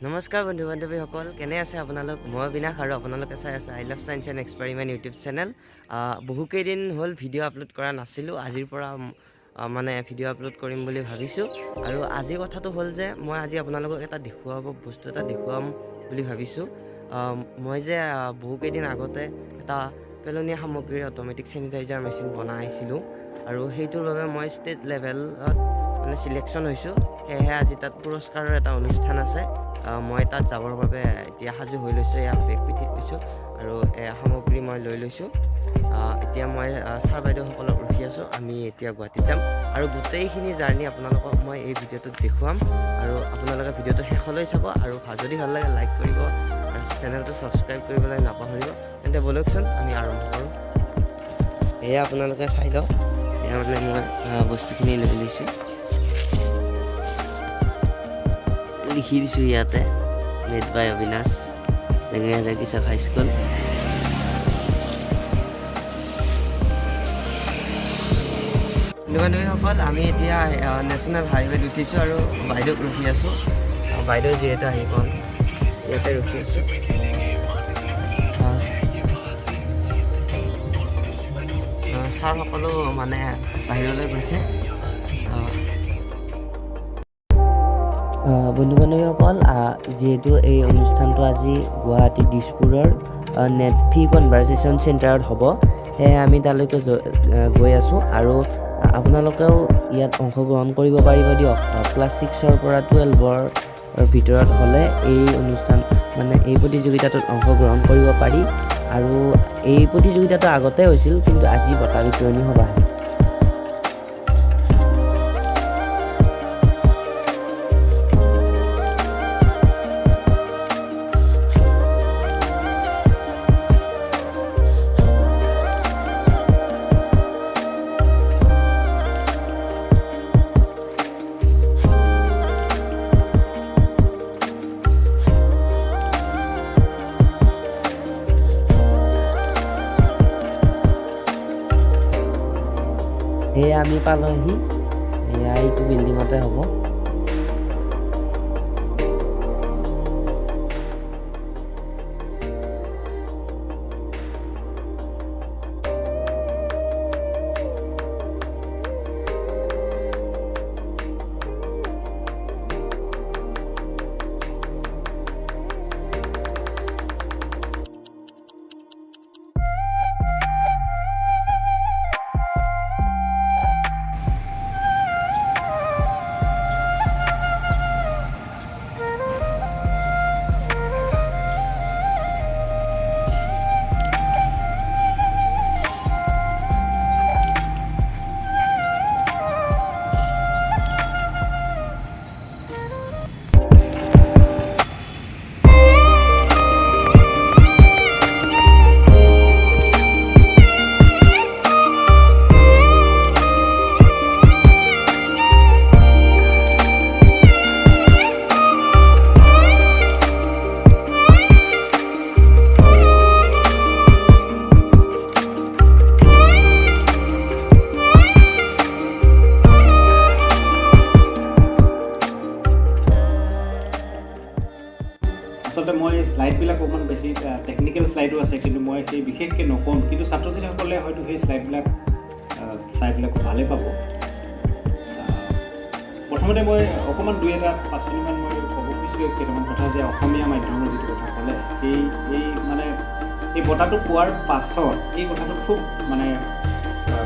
নমস্কাৰ বন্ধু বান্ধৱীসকল কেনে আছে আপোনালোক মই বিনাশ আৰু আপোনালোকে চাই আছে I love science and experiment YouTube channel বহুকেইদিন হ'ল ভিডিঅ' আপলোড কৰা নাছিলোঁ আজিৰ পৰা মানে ভিডিঅ' আপলোড কৰিম বুলি ভাবিছোঁ আৰু আজিৰ কথাটো হ'ল যে মই আজি আপোনালোকক এটা বস্তু এটা দেখুৱাম বুলি ভাবিছোঁ মই যে বহুকেইদিন আগতে এটা পেলনীয়া সামগ্ৰীৰ অট'মেটিক চেনিটাইজাৰ মেচিন বনাইছিলোঁ আৰু সেইটোৰ বাবে মই ষ্টেট লেভেলত মানে চিলেকশ্যন হৈছোঁ সেয়েহে আজি তাত পুৰস্কাৰৰ এটা অনুষ্ঠান আছে মই তাত যাবৰ বাবে এতিয়া সাজু হৈ লৈছোঁ এয়া বেগ পিঠিত লৈছোঁ আৰু সামগ্ৰী মই লৈ লৈছোঁ এতিয়া মই ছাৰ বাইদেউসকলক ৰখি আছোঁ আমি এতিয়া গুৱাহাটীত যাম আৰু গোটেইখিনি জাৰ্ণি আপোনালোকক মই এই ভিডিঅ'টোত দেখুৱাম আৰু আপোনালোকে ভিডিঅ'টো শেষলৈ চাব আৰু যদি ভাল লাগে লাইক কৰিব আৰু চেনেলটো ছাবস্ক্ৰাইব কৰিবলৈ নাপাহৰিব তেন্তে বলকচোন আমি আৰম্ভ কৰোঁ এয়া আপোনালোকে চাই লওক এয়া মানে মই বস্তুখিনি লৈ লৈছোঁ লিখি দিছোঁ ইয়াতে মেড বাই অবিনাশ লেঙেৰিয়াঝাৰ কৃষক হাইস্কুল বন্ধু বান্ধৱীসকল আমি এতিয়া নেশ্যনেল হাইৱেত উঠিছোঁ আৰু বাইদেউক ৰখি আছোঁ বাইদেউ যিহেতু আহি পাম ইয়াতে ৰখি আছোঁ ছাৰসকলো মানে বাহিৰলৈ গৈছে বন্ধু বান্ধৱীসকল যিহেতু এই অনুষ্ঠানটো আজি গুৱাহাটী দিছপুৰৰ নেটফি কনভাৰ্চেশ্যন চেণ্টাৰত হ'ব সেয়ে আমি তালৈকে গৈ আছোঁ আৰু আপোনালোকেও ইয়াত অংশগ্ৰহণ কৰিব পাৰিব দিয়ক ক্লাছ 6ৰ পৰা 12ৰ ভিতৰত হ'লে এই অনুষ্ঠান মানে এই প্ৰতিযোগিতাটোত অংশগ্ৰহণ কৰিব পাৰি আৰু এই প্ৰতিযোগিতাটো আগতে হৈছিল কিন্তু আজি বঁটা বিতৰণি সভা এয়া আমি পালোহি এয়া এইটো বিল্ডিঙতে হ'ব আচলতে মই স্লাইডবিলাক অকণমান বেছি টেকনিকেল স্লাইডো আছে কিন্তু মই সেই বিশেষকৈ নকওঁ কিন্তু ছাত্ৰ ছাত্ৰীসকলে হয়তো সেই স্লাইডবিলাক চাই পেলাই খুব ভালেই পাব প্ৰথমতে মই অকণমান 5 মিনিটমান মই ক'ব বিচাৰিছোঁ কেইটামান কথা যে অসমীয়া মাধ্যমৰ যিটো কথা ক'লে এই মানে এই বঁটাটো পোৱাৰ পাছত এই কথাটো খুব মানে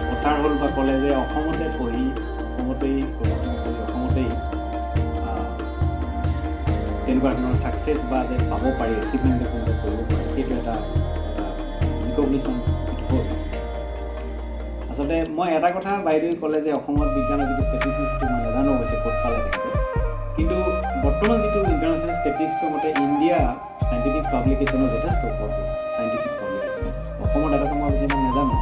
প্ৰচাৰ হ'ল বা ক'লে যে অসমতে পঢ়ি অসমতেই তেনেকুৱা ধৰণৰ ছাকচেছ বা যে পাব পাৰি এচিভমেণ্ট যে কোনোবাই কৰিব পাৰে সেইটো এটা ৰিকগনিশ্যন যিটো হ'ল আচলতে মই এটা কথা বাইদেৱে ক'লে যে অসমত বিজ্ঞানৰ যিটো ষ্টেটিষ্টিক্সটো মই নাজানো অৱশ্যে ক'ত পালে কিন্তু বৰ্তমান যিটো ইণ্টাৰনেশ্যনেল ষ্টেটিষ্টিক্সৰ মতে ইণ্ডিয়া চাইণ্টিফিক পাব্লিকেশ্যনৰ যথেষ্ট ওপৰত গৈছে চাইণ্টিফিক পাব্লিকেশ্যন অসমত এটা মই অৱশ্যে ইমান নাজানো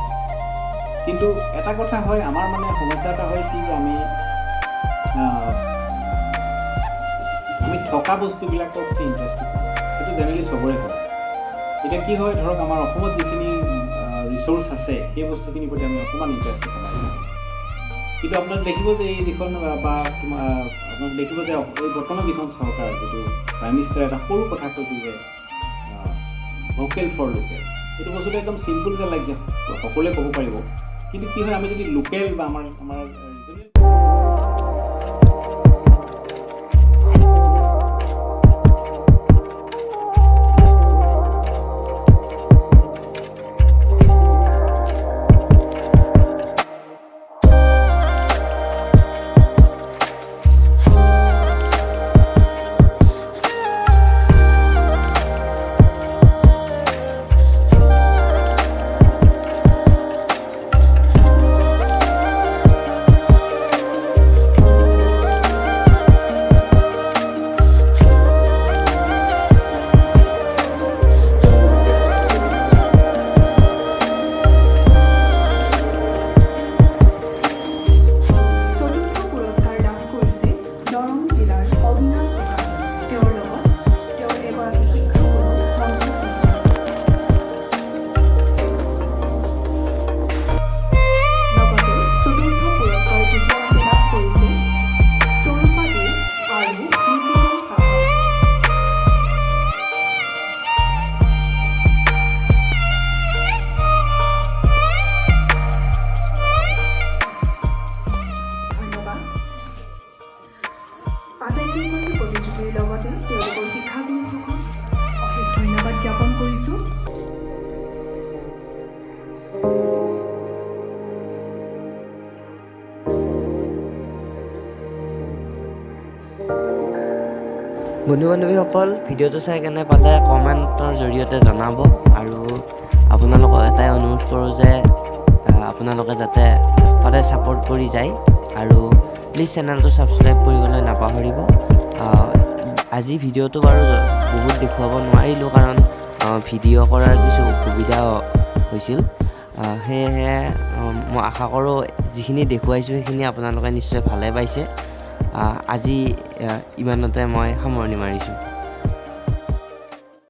কিন্তু এটা কথা হয় আমাৰ মানে সমস্যা এটা হয় কি যে আমি থকা বস্তুবিলাকক অতি ইণ্টাৰেষ্ট কৰোঁ সেইটো জেনেৰেলি চবৰে হয় এতিয়া কি হয় ধৰক আমাৰ অসমত যিখিনি ৰিচোৰ্চ আছে সেই বস্তুখিনিৰ প্ৰতি আমি অকণমান ইণ্টাৰেষ্ট কৰোঁ কিন্তু আপোনালোকে দেখিব যে এই যিখন বা আপোনালোকে দেখিব যে এই বৰ্তমান যিখন চৰকাৰ যিটো প্ৰাইম মিনিষ্টাৰে এটা সৰু কথা কৈছিল যে ভোকেল ফৰ লোকেল, এইটো বস্তুটো একদম চিম্পুল যেন লাগিছে, সকলোৱে ক'ব পাৰিব, কিন্তু কি হয় আমি যদি লোকেল বা আমাৰ ৰিজনেল বন্ধু বান্ধৱীসকল ভিডিঅ'টো চাই কেনে পালে কমেণ্টৰ জৰিয়তে জনাব, আৰু আপোনালোকক এটাই অনুৰোধ কৰোঁ যে আপোনালোকে যাতে সদায় ছাপোৰ্ট কৰি যায়, আৰু প্লিজ চেনেলটো ছাবস্ক্ৰাইব কৰিবলৈ নাপাহৰিব। আজি ভিডিঅ'টো বাৰু বহুত দেখুৱাব নোৱাৰিলোঁ, কাৰণ ভিডিঅ' কৰাৰ কিছু অসুবিধা হৈছিল, সেয়েহে মই আশা কৰোঁ যিখিনি দেখুৱাইছোঁ সেইখিনি আপোনালোকে নিশ্চয় ভালে পাইছে। আজি ইমানতে মই সামৰণি মাৰিছোঁ।